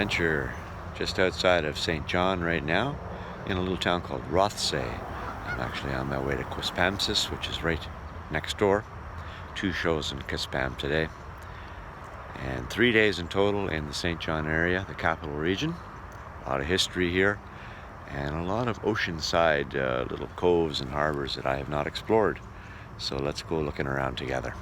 adventure just outside of St. John right now in a little town called Rothsay. I'm actually on my way to Quispamsis, which is right next door. 2 shows in Quispam today. And 3 days in total in the St. John area, the capital region. A lot of history here and a lot of oceanside little coves and harbors that I have not explored. So let's go looking around together.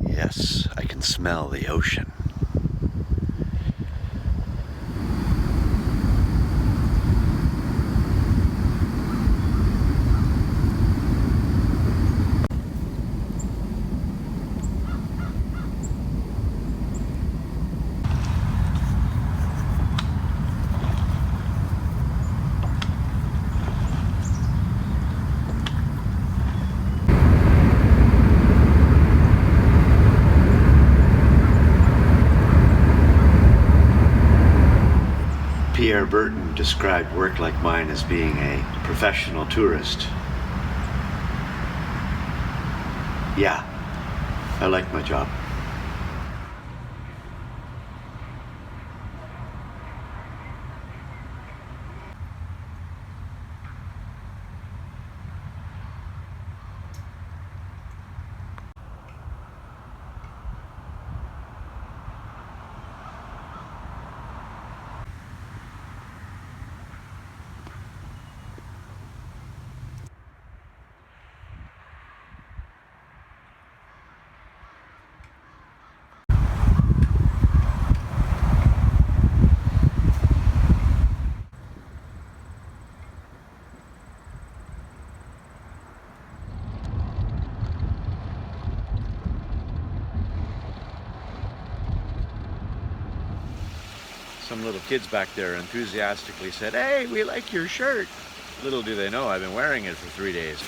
Yes, I can smell the ocean. Pierre Burton described work like mine as being a professional tourist. Yeah, I like my job. Some little kids back there enthusiastically said, "Hey, we like your shirt." Little do they know I've been wearing it for 3 days.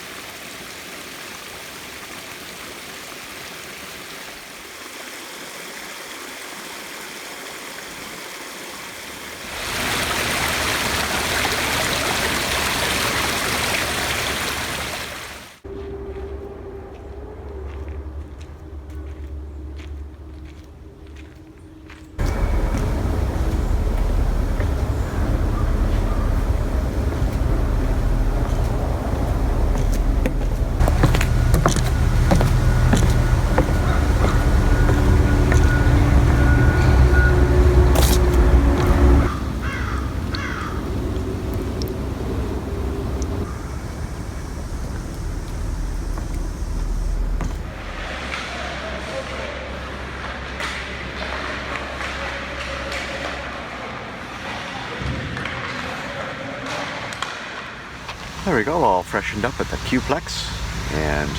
There we go, all freshened up at the Qplex and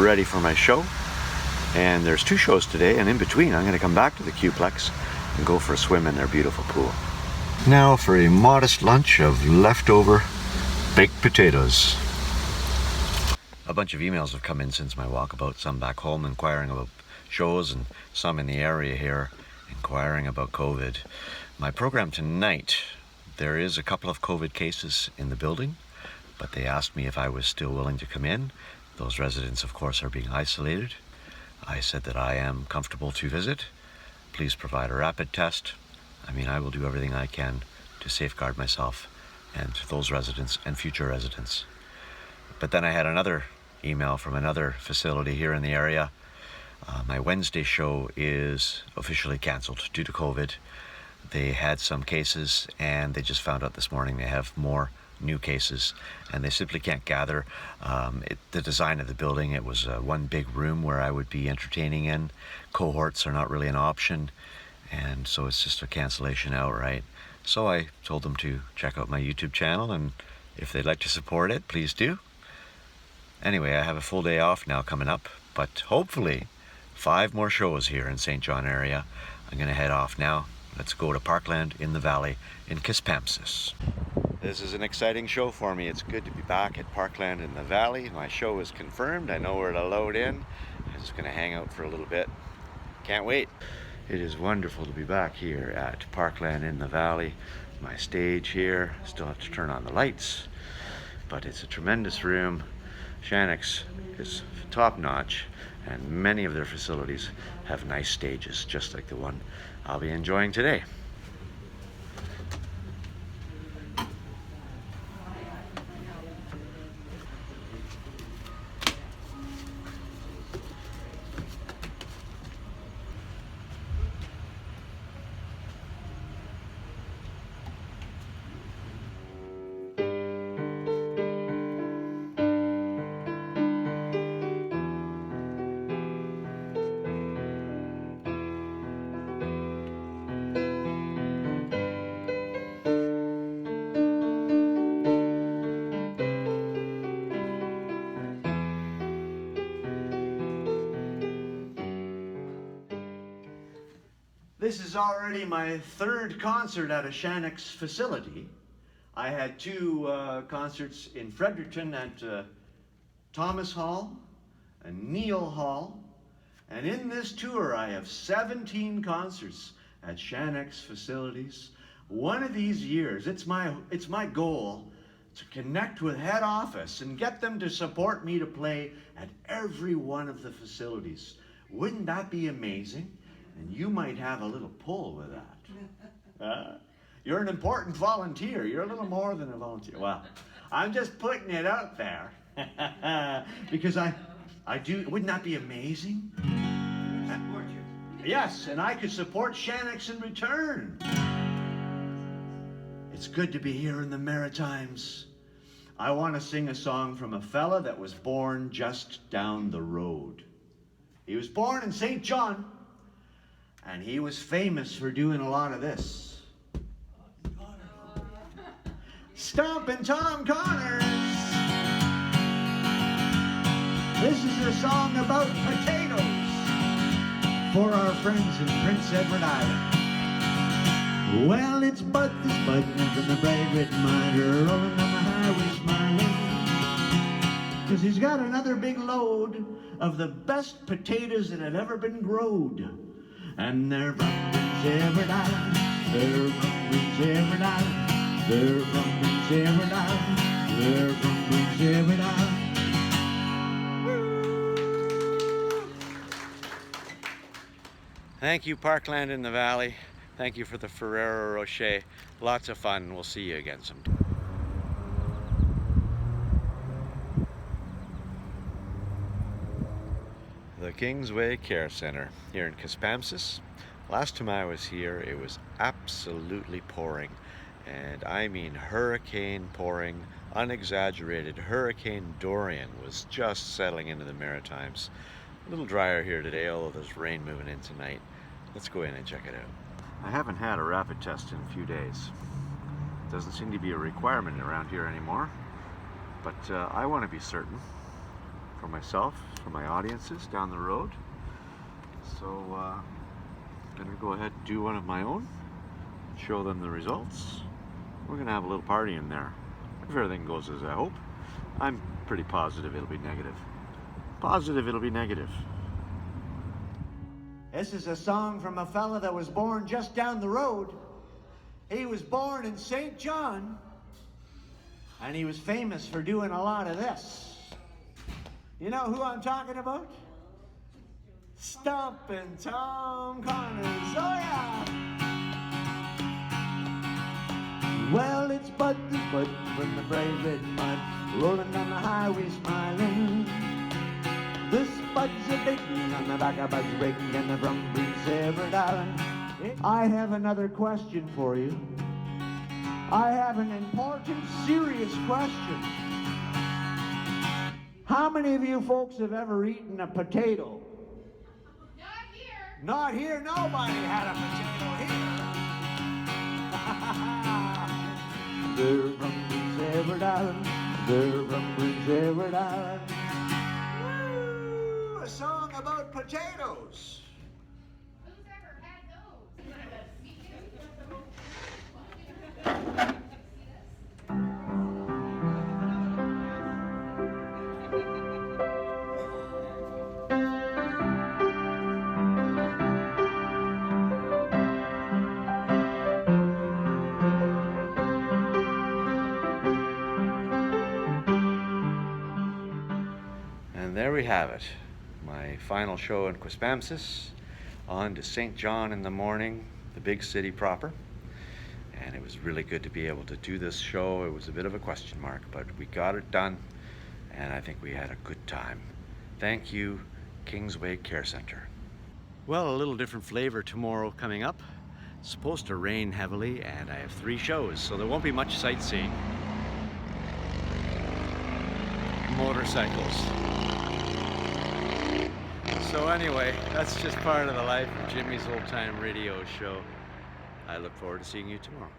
ready for my show. And there's 2 shows today, and in between I'm going to come back to the Qplex and go for a swim in their beautiful pool. Now for a modest lunch of leftover baked potatoes. A bunch of emails have come in since my walkabout, some back home inquiring about shows and some in the area here inquiring about COVID. My program tonight, there is a couple of COVID cases in the building. but they asked me if I was still willing to come in. Those residents, of course, are being isolated. I said that I am comfortable to visit. Please provide a rapid test. I mean, I will do everything I can to safeguard myself and those residents and future residents. But then I had another email from another facility here in the area. My Wednesday show is officially canceled due to COVID. They had some cases and they just found out this morning they have more new cases and they simply can't gather. The design of the building, it was one big room where I would be entertaining in. Cohorts are not really an option, and so it's just a cancellation outright. So I told them to check out my YouTube channel, and if they'd like to support it, please do. Anyway, I have a full day off now coming up, but hopefully 5 more shows here in St. John area. I'm going to head off now. Let's go to Parkland in the Valley in Quispamsis. This is an exciting show for me. It's good to be back at Parkland in the Valley. My show is confirmed. I know where to load in. I'm just going to hang out for a little bit. Can't wait. It is wonderful to be back here at Parkland in the Valley. My stage here. Still have to turn on the lights, but it's a tremendous room. Shannock's is top-notch, and many of their facilities have nice stages, just like the one I'll be enjoying today. This is already my 3rd concert at a Shannock's facility. I had 2 concerts in Fredericton at Thomas Hall and Neil Hall. And in this tour, I have 17 concerts at Shannock's facilities. One of these years, it's my goal to connect with head office and get them to support me to play at every one of the facilities. Wouldn't that be amazing? And you might have a little pull with that. You're an important volunteer. You're a little more than a volunteer. Well, I'm just putting it out there because I do. Wouldn't that be amazing? Support you. Yes, and I could support Shannock's in return. It's good to be here in the Maritimes. I want to sing a song from a fella that was born just down the road. He was born in St. John. And he was famous for doing a lot of this. Stompin' Tom Connors. This is a song about potatoes for our friends in Prince Edward Island. Well, it's Bud, this Budman from the bright red miner, rolling down the highway smiling. 'Cause he's got another big load of the best potatoes that have ever been growed. And they're from Prince Edward Island, they're from Prince Edward Island, they're from Prince Edward Island, they're from Prince Edward Island. Thank you, Parkland in the Valley. Thank you for the Ferrero Rocher. Lots of fun. We'll see you again sometime. The Kingsway Care Center here in Quispamsis. Last time I was here, it was absolutely pouring, and I mean hurricane pouring, unexaggerated. Hurricane Dorian was just settling into the Maritimes. A little drier here today, although there's rain moving in tonight. Let's go in and check it out. I haven't had a rapid test in a few days. Doesn't seem to be a requirement around here anymore, but I want to be certain for myself, for my audiences down the road. So I'm gonna go ahead and do one of my own, show them the results. We're gonna have a little party in there. If everything goes as I hope, I'm pretty positive it'll be negative. Positive it'll be negative. This is a song from a fella that was born just down the road. He was born in St. John. And he was famous for doing a lot of this. You know who I'm talking about? Stompin' Tom Connors. Oh yeah! Well, it's Bud from the bright red mud, rolling down the highway smiling. This Bud's a baking on the back of Bud's rig, and the from Prince Edward Island. I have another question for you. I have an important, serious question. How many of you folks have ever eaten a potato? Not here. Not here. Nobody had a potato here. They're from Prince Edward Island. They're from Prince Edward Island. Woo! A song about potatoes. Who's ever had those? Me too. And there we have it. My final show in Quispamsis. On to St. John in the morning, the big city proper. And it was really good to be able to do this show. It was a bit of a question mark, but we got it done. And I think we had a good time. Thank you, Kingsway Care Center. Well, a little different flavor tomorrow coming up. It's supposed to rain heavily, and I have 3 shows, so there won't be much sightseeing. Motorcycles. So anyway, that's just part of the life of Jimmy's Old Time Radio Show. I look forward to seeing you tomorrow.